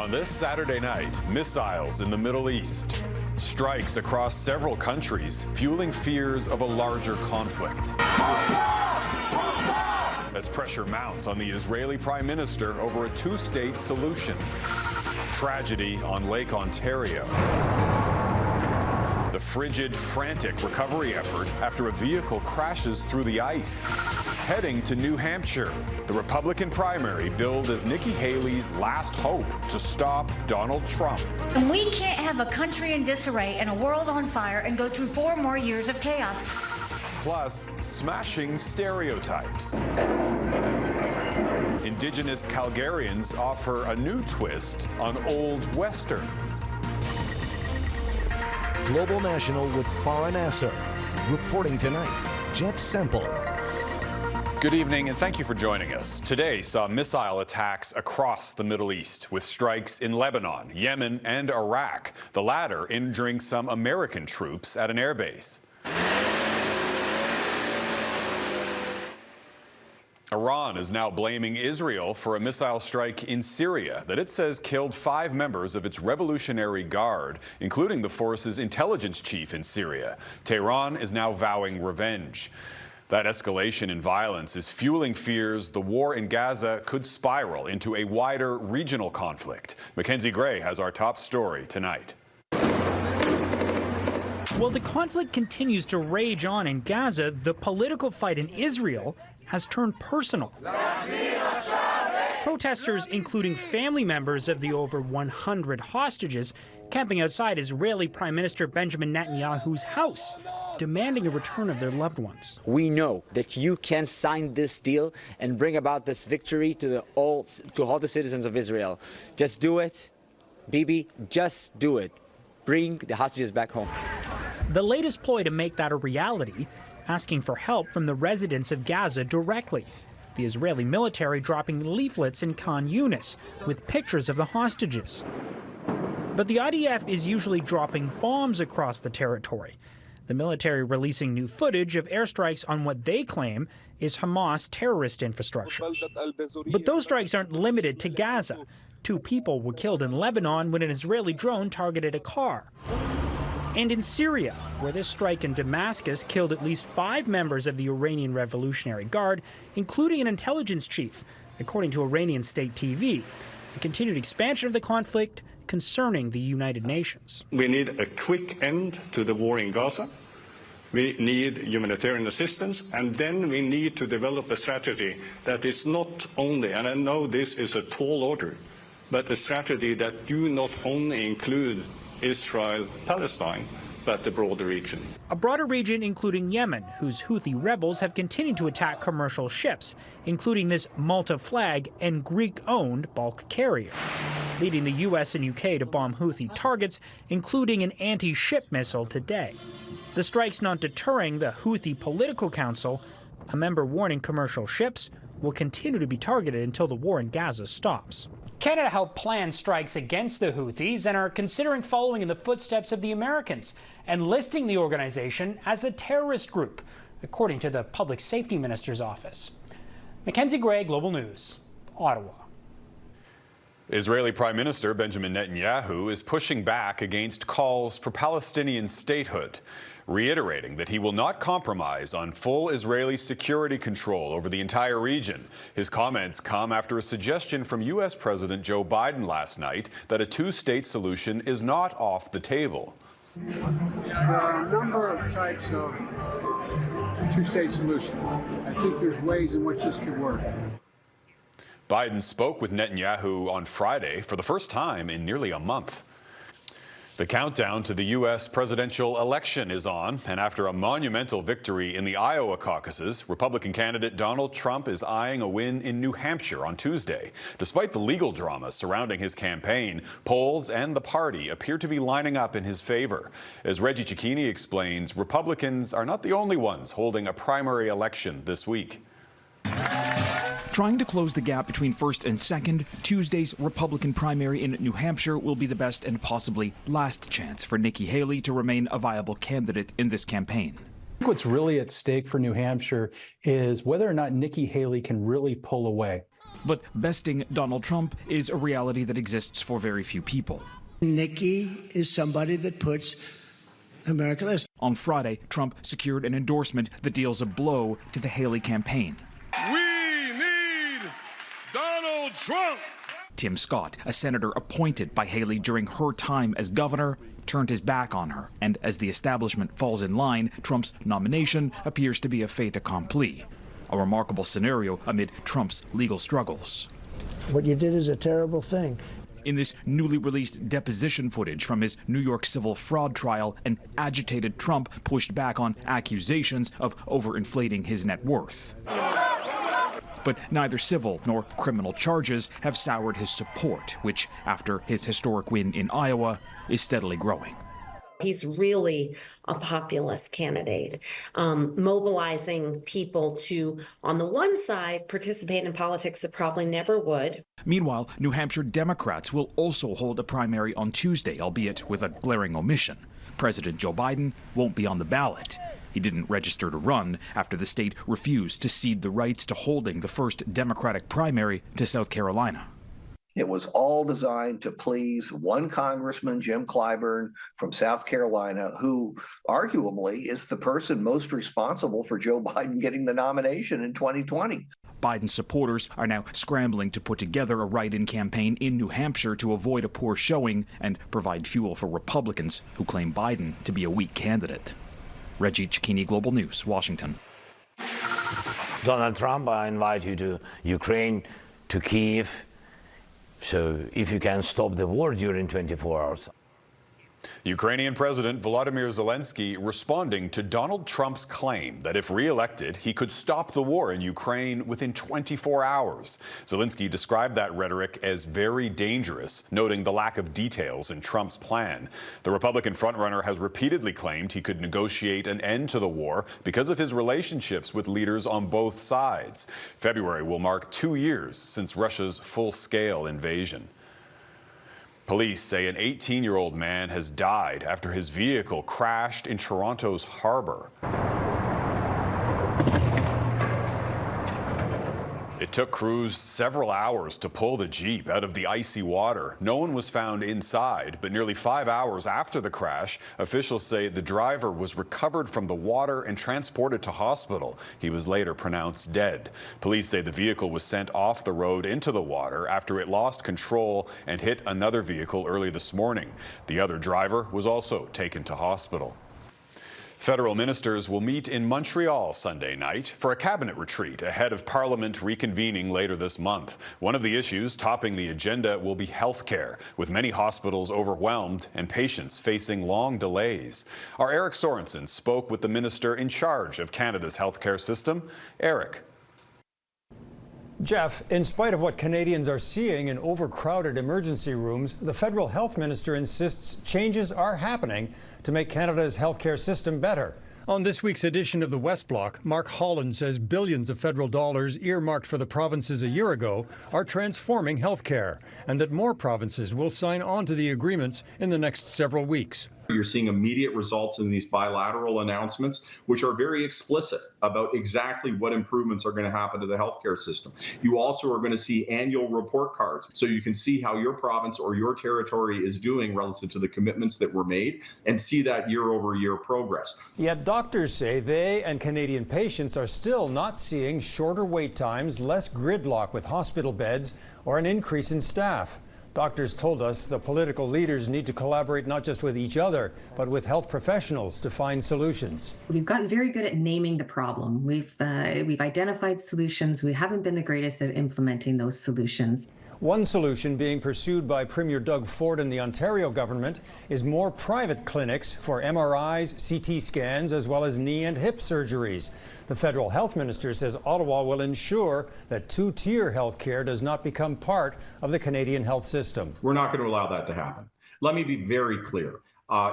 On this Saturday night, missiles in the Middle East. Strikes across several countries, fueling fears of a larger conflict. As pressure mounts on the Israeli Prime Minister over a two-state solution. Tragedy on Lake Ontario. The frigid, frantic recovery effort after a vehicle crashes through the ice. Heading to New Hampshire, the Republican primary billed as Nikki Haley's last hope to stop Donald Trump. And we can't have a country in disarray and a world on fire and go through 4 more years of chaos. Plus, smashing stereotypes. Indigenous Calgarians offer a new twist on old westerns. Global National with Farah Nasser. Reporting tonight, Jeff Semple. Good evening, and thank you for joining us. Today saw missile attacks across the Middle East, with strikes in Lebanon, Yemen, and Iraq, the latter injuring some American troops at an airbase. Iran is now blaming Israel for a missile strike in Syria that it says killed 5 members of its Revolutionary Guard, including the force's intelligence chief in Syria. Tehran is now vowing revenge. That escalation in violence is fueling fears the war in Gaza could spiral into a wider regional conflict. Mackenzie Gray has our top story tonight. While the conflict continues to rage on in Gaza, the political fight in Israel has turned personal. Protesters, including family members of the over 100 hostages, camping outside Israeli Prime Minister Benjamin Netanyahu's house, demanding a return of their loved ones. We know that you can sign this deal and bring about this victory to all the citizens of Israel. Just do it, Bibi, just do it. Bring the hostages back home. The latest ploy to make that a reality, asking for help from the residents of Gaza directly. The Israeli military dropping leaflets in Khan Yunis with pictures of the hostages. But the IDF is usually dropping bombs across the territory. The military releasing new footage of airstrikes on what they claim is Hamas terrorist infrastructure. But those strikes aren't limited to Gaza. 2 people were killed in Lebanon when an Israeli drone targeted a car. And in Syria, where this strike in Damascus killed at least 5 members of the Iranian Revolutionary Guard, including an intelligence chief, according to Iranian state TV. The continued expansion of the conflict concerning the United Nations. We need a quick end to the war in Gaza. We need humanitarian assistance, and then we need to develop a strategy that is not only, and I know this is a tall order, but a strategy that do not only include Israel, Palestine, but the broader region. A broader region including Yemen, whose Houthi rebels have continued to attack commercial ships, including this Malta flag and Greek-owned bulk carrier, leading the US and UK to bomb Houthi targets, including an anti-ship missile today. The strike's not deterring the Houthi Political Council, a member warning commercial ships will continue to be targeted until the war in Gaza stops. Canada helped plan strikes against the Houthis and are considering following in the footsteps of the Americans and listing the organization as a terrorist group, according to the Public Safety Minister's office. Mackenzie Gray, Global News, Ottawa. Israeli Prime Minister Benjamin Netanyahu is pushing back against calls for Palestinian statehood, reiterating that he will not compromise on full Israeli security control over the entire region. His comments come after a suggestion from U.S. President Joe Biden last night that a two-state solution is not off the table. There are a number of types of two-state solutions. I think there's ways in which this could work. Biden spoke with Netanyahu on Friday for the first time in nearly a month. The countdown to the U.S. presidential election is on, and after a monumental victory in the Iowa caucuses, Republican candidate Donald Trump is eyeing a win in New Hampshire on Tuesday. Despite the legal drama surrounding his campaign, polls and the party appear to be lining up in his favor. As Reggie Cecchini explains, Republicans are not the only ones holding a primary election this week. Trying to close the gap between first and second, Tuesday's Republican primary in New Hampshire will be the best and possibly last chance for Nikki Haley to remain a viable candidate in this campaign. What's really at stake for New Hampshire is whether or not Nikki Haley can really pull away. But besting Donald Trump is a reality that exists for very few people. Nikki is somebody that puts America last. On Friday, Trump secured an endorsement that deals a blow to the Haley campaign. We need Donald Trump. Tim Scott, a senator appointed by Haley during her time as governor, turned his back on her. And as the establishment falls in line, Trump's nomination appears to be a fait accompli. A remarkable scenario amid Trump's legal struggles. What you did is a terrible thing. In this newly released deposition footage from his New York civil fraud trial, an agitated Trump pushed back on accusations of overinflating his net worth. But neither civil nor criminal charges have soured his support, which, after his historic win in Iowa, is steadily growing. He's really a populist candidate, mobilizing people to, on the one side, participate in politics that probably never would. Meanwhile, New Hampshire Democrats will also hold a primary on Tuesday, albeit with a glaring omission. President Joe Biden won't be on the ballot. He didn't register to run after the state refused to cede the rights to holding the first Democratic primary to South Carolina. It was all designed to please one congressman, Jim Clyburn from South Carolina, who arguably is the person most responsible for Joe Biden getting the nomination in 2020. Biden supporters are now scrambling to put together a write-in campaign in New Hampshire to avoid a poor showing and provide fuel for Republicans who claim Biden to be a weak candidate. Reggie Cecchini, Global News, Washington. Donald Trump, I invite you to Ukraine, to Kyiv. So if you can stop the war during 24 hours. Ukrainian President Volodymyr Zelensky responding to Donald Trump's claim that if re-elected, he could stop the war in Ukraine within 24 hours. Zelensky described that rhetoric as very dangerous, noting the lack of details in Trump's plan. The Republican frontrunner has repeatedly claimed he could negotiate an end to the war because of his relationships with leaders on both sides. February will mark 2 years since Russia's full-scale invasion. Police say an 18-year-old man has died after his vehicle crashed in Toronto's harbor. It took crews several hours to pull the Jeep out of the icy water. No one was found inside, but nearly 5 hours after the crash, officials say the driver was recovered from the water and transported to hospital. He was later pronounced dead. Police say the vehicle was sent off the road into the water after it lost control and hit another vehicle early this morning. The other driver was also taken to hospital. Federal ministers will meet in Montreal Sunday night for a cabinet retreat ahead of Parliament reconvening later this month. One of the issues topping the agenda will be health care, with many hospitals overwhelmed and patients facing long delays. Our Eric Sorensen spoke with the minister in charge of Canada's healthcare system. Eric. Jeff, in spite of what Canadians are seeing in overcrowded emergency rooms, the federal health minister insists changes are happening to make Canada's healthcare system better. On this week's edition of the West Block, Mark Holland says billions of federal dollars earmarked for the provinces a year ago are transforming healthcare, and that more provinces will sign on to the agreements in the next several weeks. You're seeing immediate results in these bilateral announcements, which are very explicit about exactly what improvements are going to happen to the healthcare system. You also are going to see annual report cards, so you can see how your province or your territory is doing relative to the commitments that were made and see that year-over-year progress. Yet doctors say they and Canadian patients are still not seeing shorter wait times, less gridlock with hospital beds, or an increase in staff. Doctors told us the political leaders need to collaborate not just with each other, but with health professionals to find solutions. We've gotten very good at naming the problem. We've identified solutions. We haven't been the greatest at implementing those solutions. One solution being pursued by Premier Doug Ford and the Ontario government is more private clinics for MRIs, CT scans, as well as knee and hip surgeries. The federal health minister says Ottawa will ensure that two-tier health care does not become part of the Canadian health system. We're not going to allow that to happen. Let me be very clear.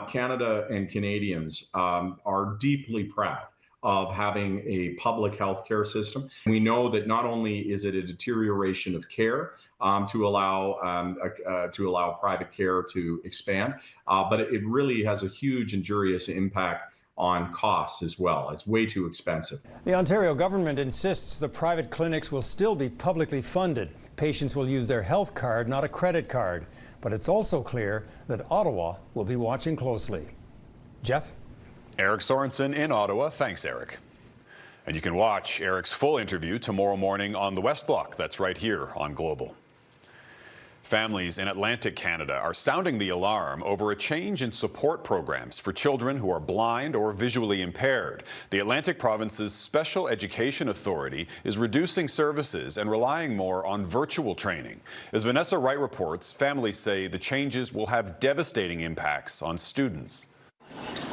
Canada and Canadians are deeply proud of having a public health care system. We know that not only is it a deterioration of care to allow private care to expand, but it really has a huge injurious impact on costs as well. It's way too expensive. The Ontario government insists the private clinics will still be publicly funded. Patients will use their health card, not a credit card. But it's also clear that Ottawa will be watching closely. Jeff? Eric Sorensen in Ottawa. Thanks, Eric. And you can watch Eric's full interview tomorrow morning on the West Block. That's right here on Global. Families in Atlantic Canada are sounding the alarm over a change in support programs for children who are blind or visually impaired. The Atlantic Province's Special Education Authority is reducing services and relying more on virtual training. As Vanessa Wright reports, families say the changes will have devastating impacts on students.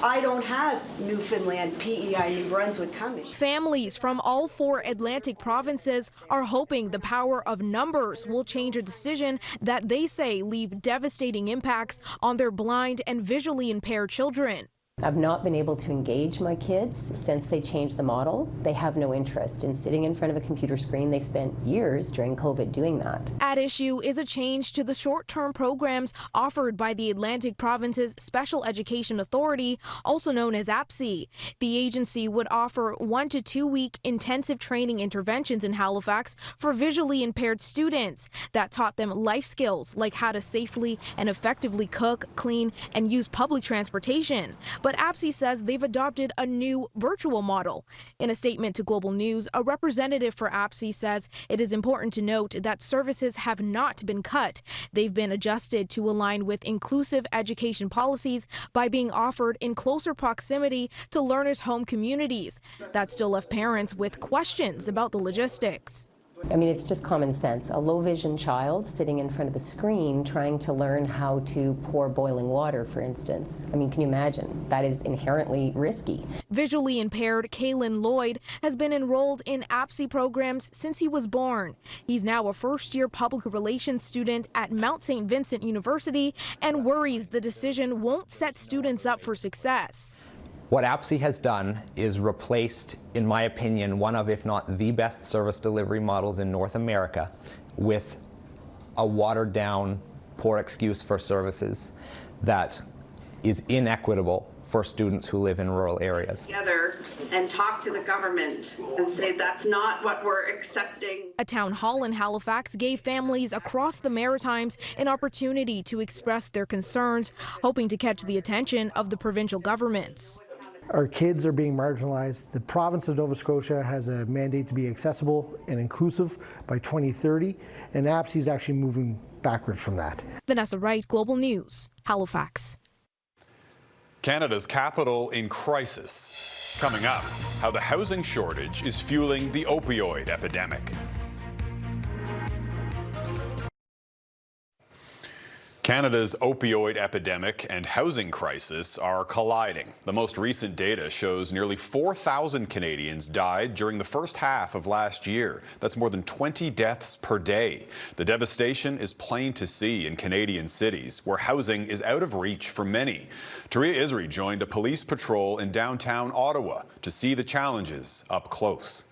I don't have Newfoundland, PEI, New Brunswick coming. Families from all 4 Atlantic provinces are hoping the power of numbers will change a decision that they say leave devastating impacts on their blind and visually impaired children. I've not been able to engage my kids since they changed the model. They have no interest in sitting in front of a computer screen. They spent years during COVID doing that. At issue is a change to the short-term programs offered by the Atlantic Province's Special Education Authority, also known as APSI. The agency would offer 1 to 2 week intensive training interventions in Halifax for visually impaired students that taught them life skills like how to safely and effectively cook, clean, and use public transportation. But APSI says they've adopted a new virtual model. In a statement to Global News, a representative for APSI says it is important to note that services have not been cut. They've been adjusted to align with inclusive education policies by being offered in closer proximity to learners' home communities. That still left parents with questions about the logistics. I mean, it's just common sense. A low vision child sitting in front of a screen trying to learn how to pour boiling water, for instance. I mean, can you imagine? That is inherently risky. Visually impaired Kaylin Lloyd has been enrolled in APSI programs since he was born. He's now a first-year public relations student at Mount St. Vincent University and worries the decision won't set students up for success. What APSI has done is replaced, in my opinion, one of, if not the best service delivery models in North America with a watered-down, poor excuse for services that is inequitable for students who live in rural areas. Together and talk to the government and say that's not what we're accepting. A town hall in Halifax gave families across the Maritimes an opportunity to express their concerns, hoping to catch the attention of the provincial governments. Our kids are being marginalized. The province of Nova Scotia has a mandate to be accessible and inclusive by 2030, and APSI is actually moving backwards from that. Vanessa Wright, Global News, Halifax. Canada's capital in crisis. Coming up, how the housing shortage is fueling the opioid epidemic. Canada's opioid epidemic and housing crisis are colliding. The most recent data shows nearly 4,000 Canadians died during the first half of last year. That's more than 20 deaths per day. The devastation is plain to see in Canadian cities, where housing is out of reach for many. Taria Isri joined a police patrol in downtown Ottawa to see the challenges up close.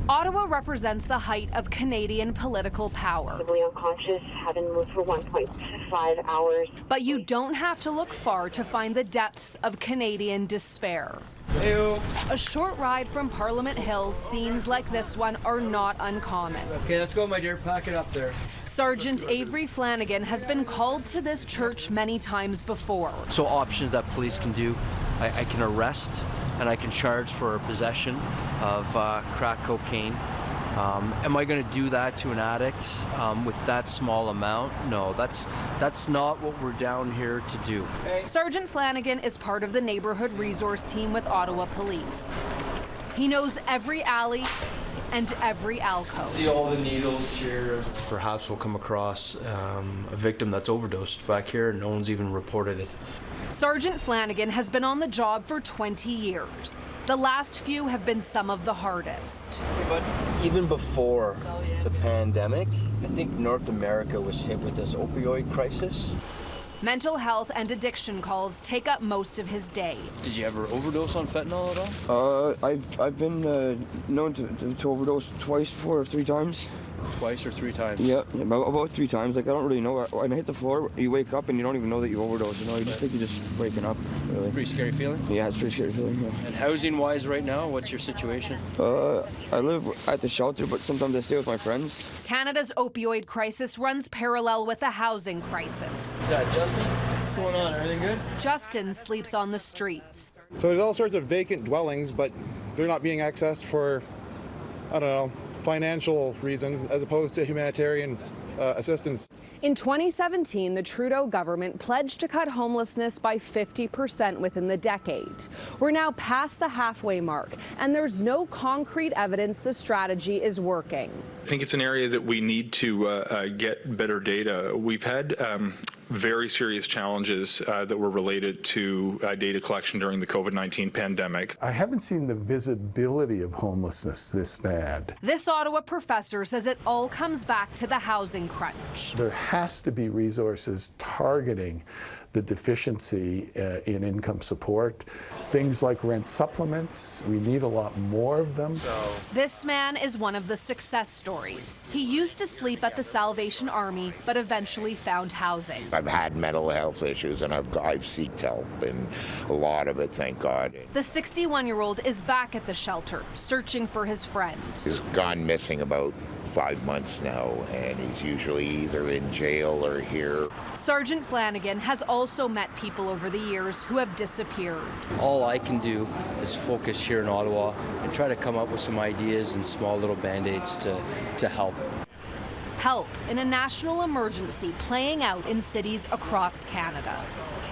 Ottawa represents the height of Canadian political power. Unconscious, hadn't moved for 1.5 hours. But you don't have to look far to find the depths of Canadian despair. Hey-o. A short ride from Parliament Hill, scenes like this one are not uncommon. Okay, let's go, my dear. Pack it up there. Sergeant Avery Flanagan has been called to this church many times before. So options that police can do, I can arrest and I can charge for possession of crack cocaine. Am I going to do that to an addict with that small amount? No, that's not what we're down here to do. Sergeant Flanagan is part of the neighborhood resource team with Ottawa Police. He knows every alley and every alcove. See all the needles here. Perhaps we'll come across a victim that's overdosed back here and no one's even reported it. Sergeant Flanagan has been on the job for 20 years. The last few have been some of the hardest. Even before the pandemic, I think North America was hit with this opioid crisis. Mental health and addiction calls take up most of his day. Did you ever overdose on fentanyl at all? I've been known to overdose twice, 4 or 3 times. Twice or 3 times? Yeah, about 3 times. Like, I don't really know. When I hit the floor, you wake up and you don't even know that you've overdosed. You know, you just think you're just waking up. Really. Pretty scary feeling? Yeah, it's a pretty scary feeling. Yeah. And housing-wise right now, what's your situation? I live at the shelter, but sometimes I stay with my friends. Canada's opioid crisis runs parallel with the housing crisis. Is that Justin? What's going on? Everything good? Justin sleeps on the streets. So there's all sorts of vacant dwellings, but they're not being accessed for, I don't know, financial reasons as opposed to humanitarian assistance. In 2017, the Trudeau government pledged to cut homelessness by 50% within the decade. We're now past the halfway mark, and there's no concrete evidence the strategy is working. I think it's an area that we need to get better data. We've had very serious challenges that were related to data collection during the COVID-19 pandemic. I haven't seen the visibility of homelessness this bad. This Ottawa professor says it all comes back to the housing crunch. There has to be resources targeting the deficiency in income support. Things like rent supplements, we need a lot more of them. This man is one of the success stories. He used to sleep at the Salvation Army, but eventually found housing. I've had mental health issues and I've sought help, and a lot of it, thank God. The 61-year-old is back at the shelter, searching for his friend. He's gone missing about 5 months now, and he's usually either in jail or here. Sergeant Flanagan has also met people over the years who have disappeared. All I can do is focus here in Ottawa and try to come up with some ideas and small little band-aids to help. Help in a national emergency playing out in cities across Canada.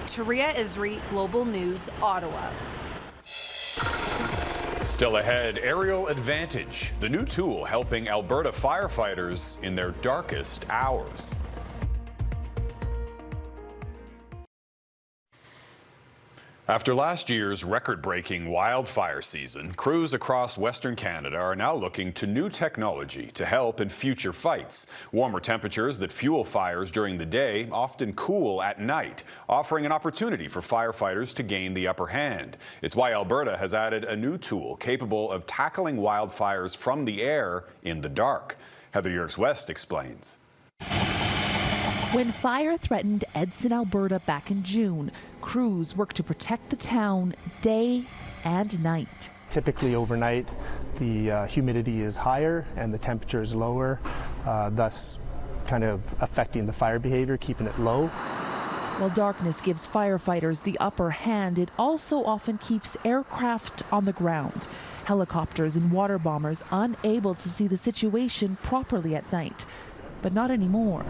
Taria Isri, Global News, Ottawa. Still ahead, Aerial Advantage, the new tool helping Alberta firefighters in their darkest hours. After last year's record-breaking wildfire season, crews across Western Canada are now looking to new technology to help in future fights. Warmer temperatures that fuel fires during the day often cool at night, offering an opportunity for firefighters to gain the upper hand. It's why Alberta has added a new tool capable of tackling wildfires from the air in the dark. Heather Yerkes-West explains. When fire threatened Edson, Alberta back in June, crews worked to protect the town day and night. Typically overnight, the humidity is higher and the temperature is lower, thus kind of affecting the fire behavior, keeping it low. While darkness gives firefighters the upper hand, it also often keeps aircraft on the ground. Helicopters and water bombers unable to see the situation properly at night. But not anymore.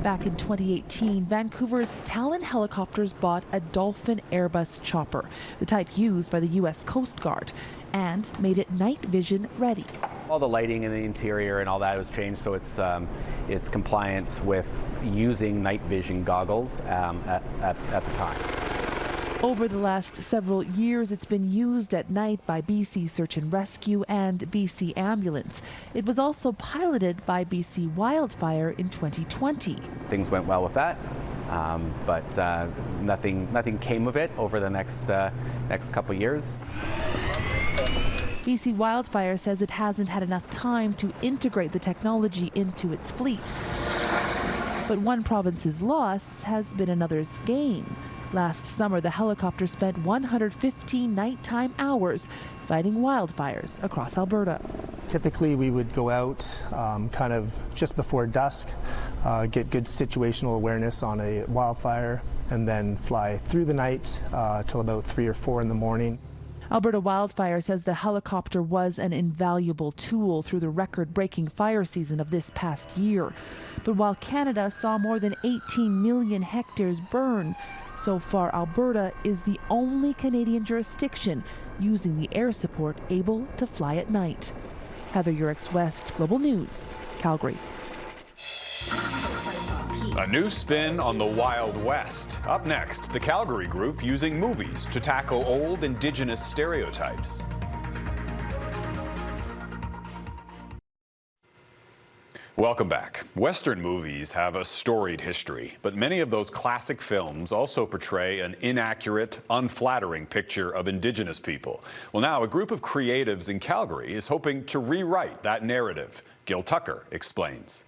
Back in 2018, Vancouver's Talon Helicopters bought a Dolphin Airbus chopper, the type used by the U.S. Coast Guard, and made it night vision ready. All the lighting in the interior and all that was changed, so it's compliant with using night vision goggles at the time. Over the last several years, it's been used at night by BC Search and Rescue and BC Ambulance. It was also piloted by BC Wildfire in 2020. Things went well with that, but nothing came of it over the next couple years. BC Wildfire says it hasn't had enough time to integrate the technology into its fleet. But one province's loss has been another's gain. Last summer, the helicopter spent 115 nighttime hours fighting wildfires across Alberta. Typically, we would go out kind of just before dusk, get good situational awareness on a wildfire, and then fly through the night till about 3 or 4 in the morning. Alberta Wildfire says the helicopter was an invaluable tool through the record-breaking fire season of this past year. But while Canada saw more than 18 million hectares burn, so far Alberta is the only Canadian jurisdiction using the air support able to fly at night. Heather Yerkes-West, Global News, Calgary. A new spin on the Wild West. Up next, the Calgary group using movies to tackle old Indigenous stereotypes. Welcome back. Western movies have a storied history, but many of those classic films also portray an inaccurate, unflattering picture of Indigenous people. Well, now a group of creatives in Calgary is hoping to rewrite that narrative. Gil Tucker explains.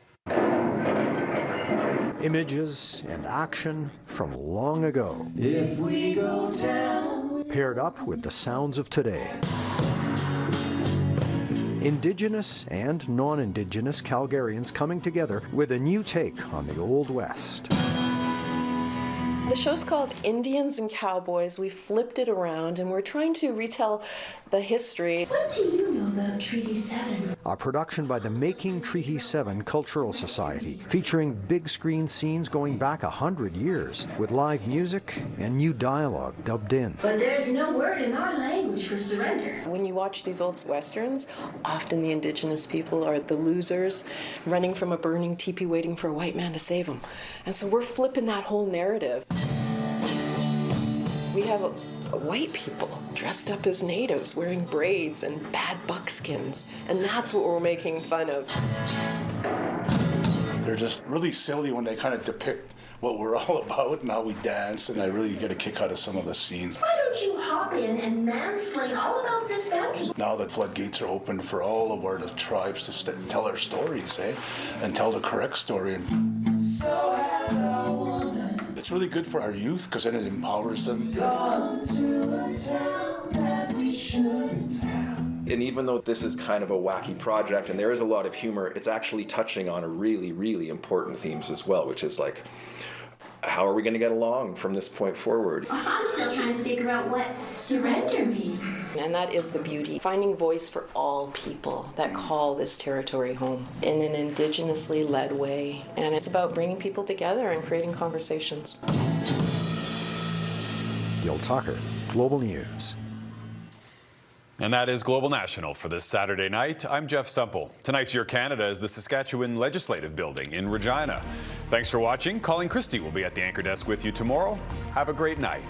Images and action from long ago, If we go down, paired up with the sounds of today. Indigenous and non-Indigenous Calgarians coming together with a new take on the Old West. The show's called Indians and Cowboys. We flipped it around and we're trying to retell the history. What do you know about Treaty 7? A production by the Making Treaty 7 Cultural Society, featuring big screen scenes going back 100 years, with live music and new dialogue dubbed in. But there's no word in our language for surrender. When you watch these old westerns, often the Indigenous people are the losers, running from a burning teepee waiting for a white man to save them. And so we're flipping that whole narrative. We have white people dressed up as natives, wearing braids and bad buckskins, and that's what we're making fun of. They're just really silly when they kind of depict what we're all about and how we dance, and I really get a kick out of some of the scenes. Why don't you hop in and mansplain all about this bounty? Now that floodgates are open for all of our tribes to tell our stories, and tell the correct story. So has our woman it's really good for our youth because then it empowers them. gone to a town that we shouldn't have. And even though this is kind of a wacky project and there is a lot of humor, it's actually touching on a really, really important themes as well, which is like, how are we going to get along from this point forward? I'm still trying to figure out what surrender means. And that is the beauty, finding voice for all people that call this territory home in an indigenously led way. And it's about bringing people together and creating conversations. Gil Tucker, Global News. And that is Global National for this Saturday night. I'm Jeff Semple. Tonight's Your Canada is the Saskatchewan Legislative Building in Regina. Thanks for watching. Colleen Christie will be at the anchor desk with you tomorrow. Have a great night.